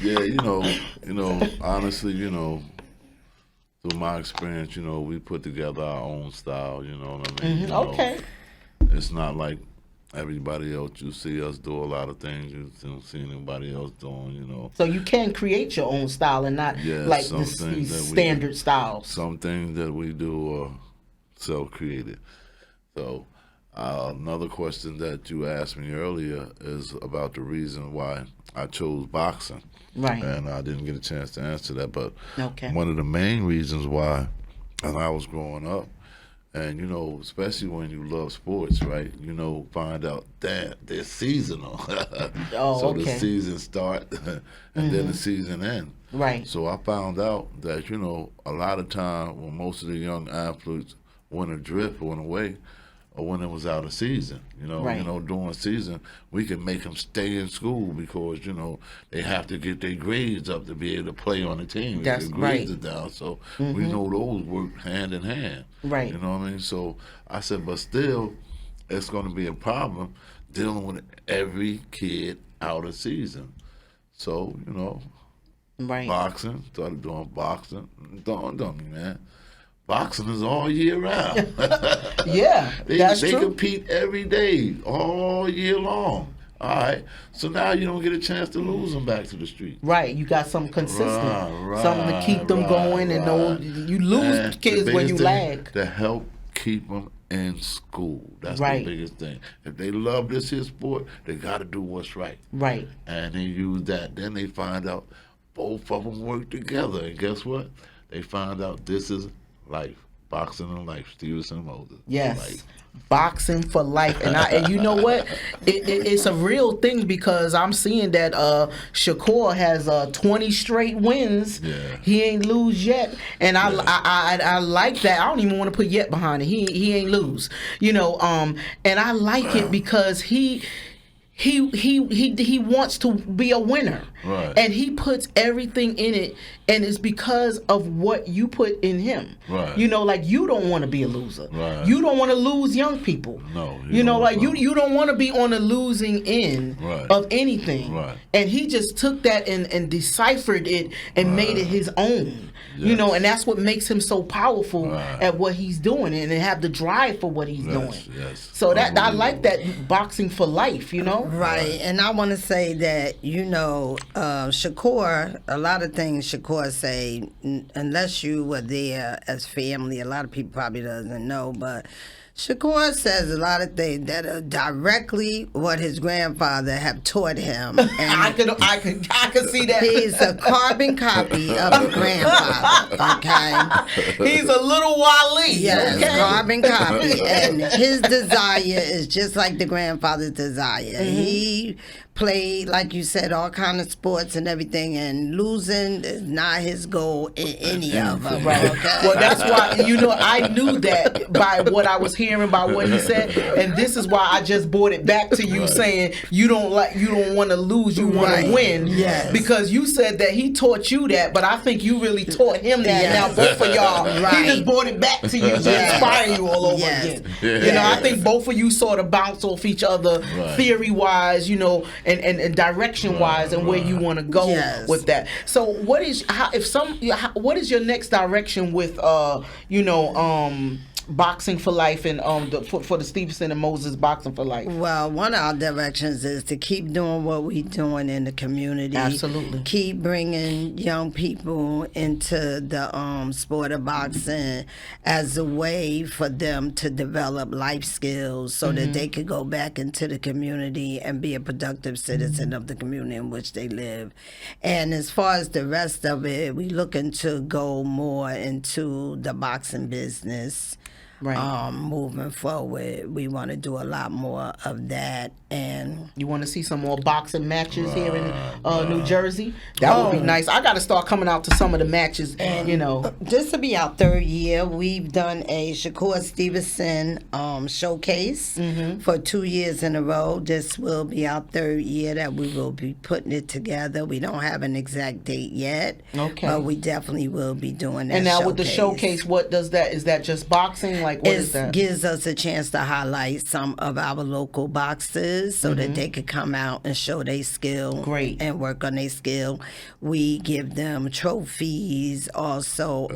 Yeah, you know, honestly, you know, through my experience, you know, we put together our own style, you know what I mean? You know, it's not like everybody else. You see us do a lot of things you don't see anybody else doing, you know. So you can create your own style and not like these standard styles. Some things that we do are self-created. So another question that you asked me earlier is about the reason why I chose boxing. Right. And I didn't get a chance to answer that, but one of the main reasons why, as I was growing up, and, you know, especially when you love sports, right, you know, find out that they're seasonal. So the season start and then the season end. Right. So I found out that, you know, a lot of time when most of the young athletes went adrift, went away, or when it was out of season. Right. During season, we can make them stay in school because, they have to get their grades up to be able to play on the team. That's if their grades right. are down. So we know those work hand in hand. Right. You know what I mean? So I said, but still, it's going to be a problem dealing with every kid out of season. So, Right. boxing, started doing boxing. Dawned on me, man. Boxing is all year round. Yeah, that's they true. compete every day, all year long. All right. So now you don't get a chance to lose them back to the street. Right, you got something consistent, Right, something to keep them going, and no, you lose And kids the when you biggest thing, lag. to help keep them in school. That's Right. the biggest thing. If they love this here sport, they got to do what's right. Right. And they use that. Then they find out both of them work together. And guess what? They find out this is life. Boxing and life. Stevenson and Moses. Yes. Life. Boxing for life, and you know what? It's a real thing because I'm seeing that Shakur has 20 straight wins. Yeah. He ain't lose yet, and I like that. I don't even want to put yet behind it. He ain't lose, and I like it because he wants to be a winner, Right. and he puts everything in it, and it's because of what you put in him. Right. Like you don't want to be a loser. Right. You don't want to lose young people. No, You know, like no. you don't want to be on the losing end Right. of anything. Right. And he just took that and deciphered it and made it his own. Yes. And that's what makes him so powerful Right. at what he's doing and have the drive for what he's doing. Yes. So that I like that boxing for life, Right, and I want to say that Shakur, a lot of things Shakur say, unless you were there as family, a lot of people probably doesn't know, but Shakur says a lot of things that are directly what his grandfather have taught him. And I can see that. he's a carbon copy of his grandfather. Okay. He's a little Wali. Yes, okay? carbon copy, and his desire is just like the grandfather's desire. He played, like you said, all kind of sports and everything, and losing is not his goal in any of them. Right. Okay? Well, that's why I knew that by what I was hearing, by what he said, and this is why I just brought it back to you, saying you don't want to lose, you want Right. to win. Yes. Because you said that he taught you that, but I think you really taught him that. Yes. Now both of y'all, he Right. just brought it back to you to Yes. inspire you all over Yes. again. Yes. I think both of you sort of bounce off each other, Right. theory wise, and direction wise, and where you want to go Yes. with that. So what is what is your next direction with boxing for life and for the Stevenson and Moses boxing for life? Well, one of our directions is to keep doing what we're doing in the community. Absolutely. Keep bringing young people into the sport of boxing as a way for them to develop life skills so that they could go back into the community and be a productive citizen of the community in which they live. And as far as the rest of it, we're looking to go more into the boxing business. Right. Moving forward, we want to do a lot more of that, and You want to see some more boxing matches here in New Jersey? That would be nice. I got to start coming out to some of the matches. this will be our third year. We've done a Shakur Stevenson showcase for 2 years in a row. This will be our third year that we will be putting it together. We don't have an exact date yet, Okay. but we definitely will be doing that. And now with the showcase, what does that? Is that just boxing? Like what is that? It gives us a chance to highlight some of our local boxers so that they could come out and show their skill. Great. And work on their skill. We give them trophies. Also,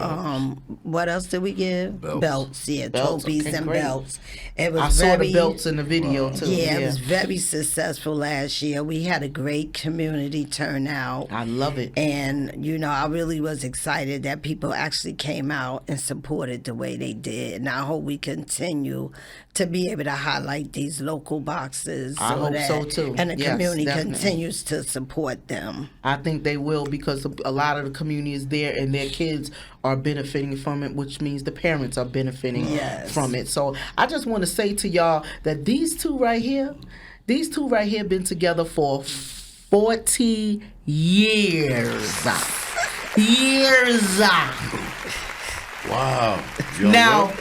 what else did we give? Belts. Yeah, Belts, trophies okay, and great. belts. It was I saw the very, belts in the video too. Yeah, it was very successful last year. We had a great community turnout. I love it. And, I really was excited that people actually came out and supported the way they did. And I hope we continue to be able to highlight these local boxers. I hope so, too. And the Yes, community definitely. continues to support them. I think they will because a lot of the community is there and their kids are benefiting from it, which means the parents are benefiting Yes. from it. So I just want to say to y'all that these two right here been together for 40 years. Wow. Yo, Now,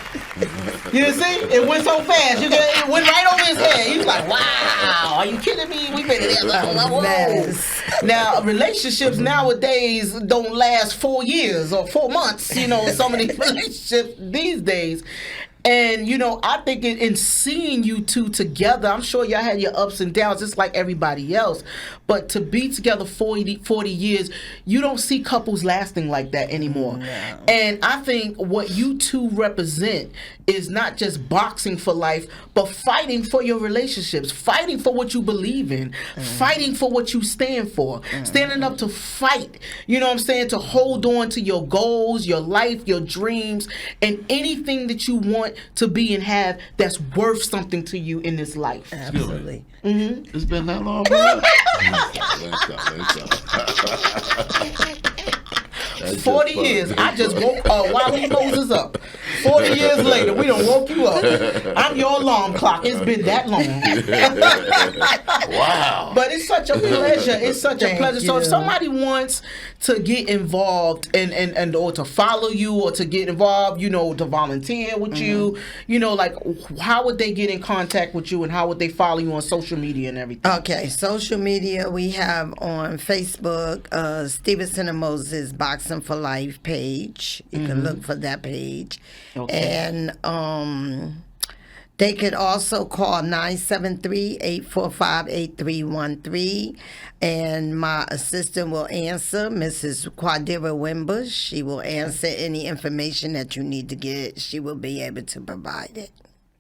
you see, it went so fast. It went right over his head. He was like, "Wow, are you kidding me? We've been together." Whoa. Now, relationships nowadays don't last 4 years or 4 months. You know, some of these relationships these days. And, you know, I think in seeing you two together, I'm sure y'all had your ups and downs just like everybody else. But to be together 40 years, you don't see couples lasting like that anymore. No. And I think what you two represent is not just boxing for life, but fighting for your relationships, fighting for what you believe in, fighting for what you stand for, standing up to fight, you know what I'm saying, to hold on to your goals, your life, your dreams, and anything that you want to be and have that's worth something to you in this life. Absolutely. Mm-hmm. It's been that long, man. 40 years. I just woke Wali Moses up. 40 years later, we done woke you up. I'm your alarm clock. It's been that long. Wow. But it's such a pleasure. It's such a pleasure. So if somebody wants to get involved and or to follow you or to get involved, you know, to volunteer with you, you know, like how would they get in contact with you and how would they follow you on social media and everything? Okay, social media we have on Facebook, Stevenson and Moses Boxing for Life page. You can look for that page. Okay. And they could also call 973-845-8313. And my assistant will answer, Mrs. Quadeira Winbush. She will answer any information that you need to get. She will be able to provide it.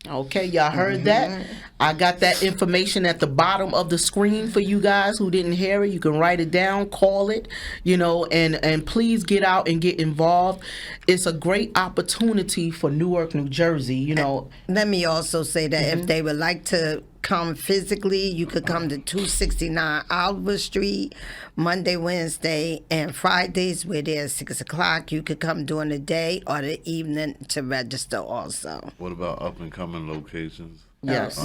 Okay, y'all heard that? I got that information at the bottom of the screen for you guys who didn't hear it. You can write it down, call it, you know, and please get out and get involved. It's a great opportunity for Newark, New Jersey, you know. Let me also say that if they would like to come physically, you could come to 269 Albert Street, Monday, Wednesday, and Fridays. We're there at 6 o'clock. You could come during the day or the evening to register also. What about up and coming locations? Yes.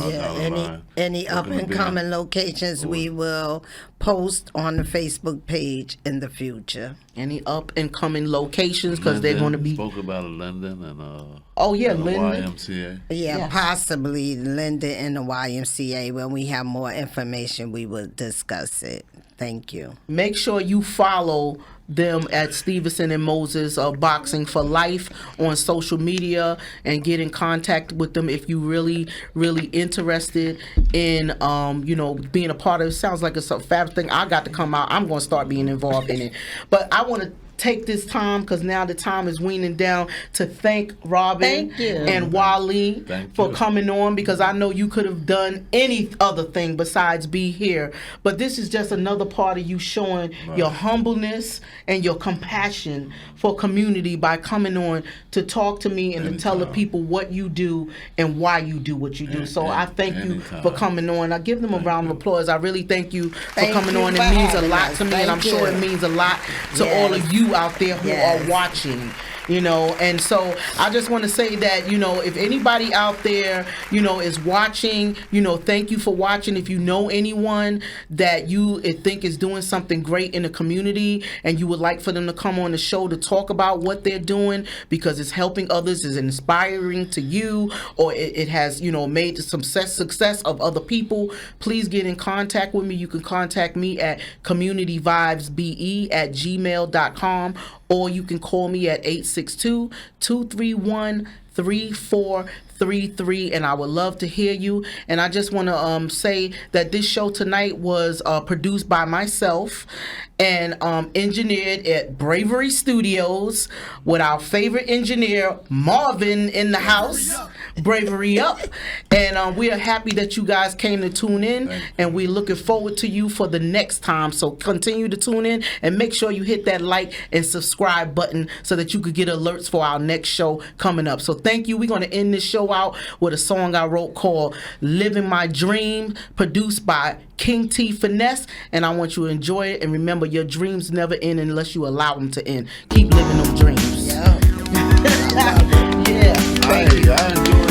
Any up and coming locations we will post on the Facebook page in the future. Any up and coming locations because they're going to be. Spoke about Linden and Linden. YMCA. Yeah, possibly Linden and the YMCA. When we have more information, we will discuss it. Thank you. Make sure you follow them at Stevenson and Moses Boxing for Life on social media and get in contact with them if you really interested in you know, being a part of it. Sounds like it's a fab thing. I got to come out. I'm going to start being involved in it. But I want to take this time, because now the time is weaning down, to thank Robyn and Wali for coming on, because I know you could have done any other thing besides be here. But this is just another part of you showing your humbleness and your compassion for community by coming on to talk to me and to tell the people what you do and why you do what you do. So I thank you for coming on. I give them a round of applause. I really thank you for coming on. It means a lot to me, and I'm sure it means a lot to all of you out there who are watching, you know. And so I just want to say that, you know, if anybody out there, you know, is watching, you know, thank you for watching. If you know anyone that you think is doing something great in the community and you would like for them to come on the show to talk about what they're doing because it's helping others, is inspiring to you, or it has, you know, made some success of other people, please get in contact with me. You can contact me at communityvibesbe@gmail.com, or you can call me at 862-231-3433, and I would love to hear you. And I just want to say that this show tonight was produced by myself and engineered at Bravery Studios with our favorite engineer, Marvin, in the house. Bravery up. And we are happy that you guys came to tune in, and we're looking forward to you for the next time. So continue to tune in and make sure you hit that like and subscribe button so that you could get alerts for our next show coming up. So thank you. We're going to end this show out with a song I wrote called Living My Dream, produced by King T Finesse, and I want you to enjoy it. And remember, your dreams never end unless you allow them to end. Keep living them dreams. Yeah. Thank you.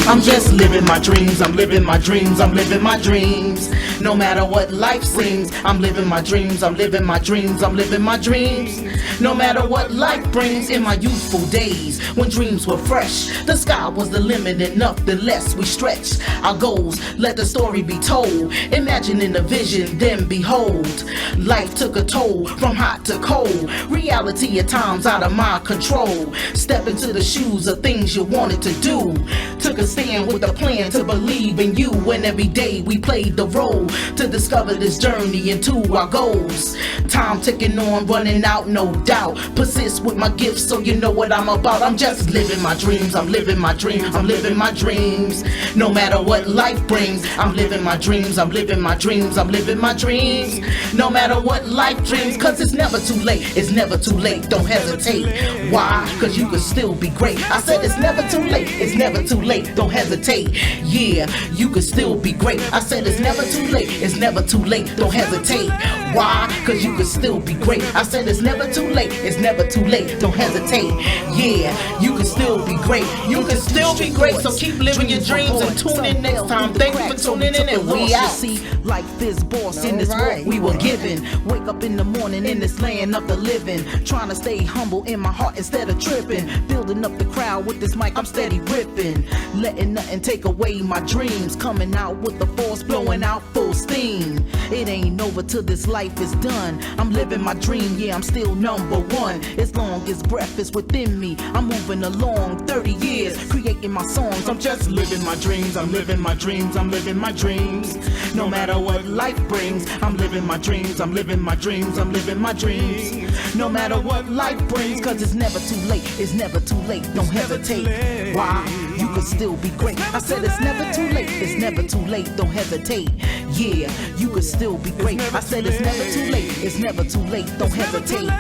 I'm just living my dreams. I'm living my dreams. I'm living my dreams. No matter what life seems, I'm living my dreams, I'm living my dreams, I'm living my dreams. No matter what life brings. In my youthful days, when dreams were fresh, the sky was the limit, enough the less we stretched our goals. Let the story be told, imagining a vision, then behold, life took a toll, from hot to cold. Reality at times out of my control. Step into the shoes of things you wanted to do. Took a stand with a plan to believe in you, and every day we played the role to discover this journey into our goals. Time ticking on, running out, no doubt. Persist with my gifts, so you know what I'm about. I'm just living my dreams, I'm living my dreams, I'm living my dreams. No matter what life brings, I'm living my dreams, I'm living my dreams, I'm living my dreams. No matter what life dreams, cause it's never too late, it's never too late, don't hesitate. Why? Cause you could still be great. I said it's never too late, it's never too late, don't hesitate. Yeah, you could still be great. I said it's never too late, it's never too late, don't hesitate. Why? Cause you could still be great. I said it's never too late, it's never too late, don't hesitate. Yeah, you can still be great. You can still be great, so keep living your dreams and tune in next time. Thank you for tuning in, and we out. See, life is boss in this world we were given. Wake up in the morning in this land of the living. Trying to stay humble in my heart instead of tripping. Building up the crowd with this mic, I'm steady ripping. Letting nothing take away my dreams. Coming out with the force, blowing out full steam. It ain't over till this life is done. I'm living my dream, yeah, I'm still number one. As long as breath is within me, I'm moving along. 30 years, creating my songs. I'm just living my dreams, I'm living my dreams, I'm living my dreams. No matter what life brings, I'm living my dreams, I'm living my dreams, I'm living my dreams. No matter what life brings, cause it's never too late, it's never too late, don't hesitate. Why? You could still be great. I said it's never too late, it's never too late, don't hesitate. Yeah, you could still be great. I said it's never too late, it's never too late, don't hesitate.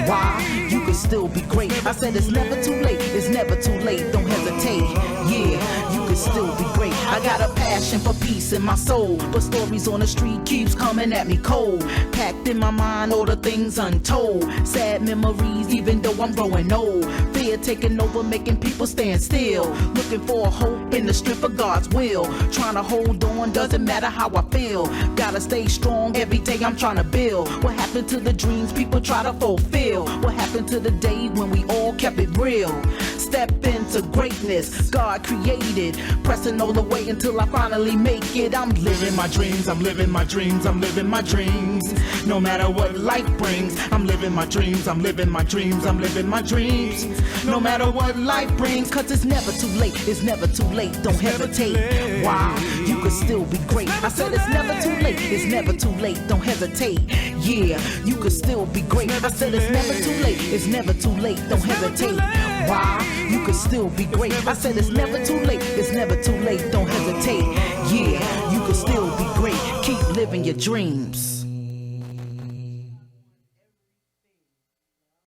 Why? You could still be great. I said it's never too late, it's never too late, don't hesitate. Yeah, you could still be great. I got a passion for peace in my soul, but stories on the street keeps coming at me cold. Packed in my mind, all the things untold. Sad memories, even though I'm growing old. Fear taking over, making people stand still. Looking for a hope in the strength of God's will. Trying to hold on, doesn't matter how I feel. Gotta stay strong, every day I'm trying to build. What happened to the dreams people try to fulfill? What happened to the day when we all kept it real? Step into greatness God created, pressing all the way until I finally make it. I'm living my dreams, I'm living my dreams, I'm living my dreams. No matter what life brings, I'm living my dreams, I'm living my dreams, I'm living my dreams. No matter what life brings, cause it's never too late, it's never too late, don't hesitate. Why? You could still be great. I said it's never too late, it's never too late, don't hesitate. Yeah, you could still be great. I said it's never too late, it's never too late, don't hesitate. Why? You could still be great. I said it's never too late, it's never too late, don't hesitate. Yeah, you could still be great. Keep living your dreams.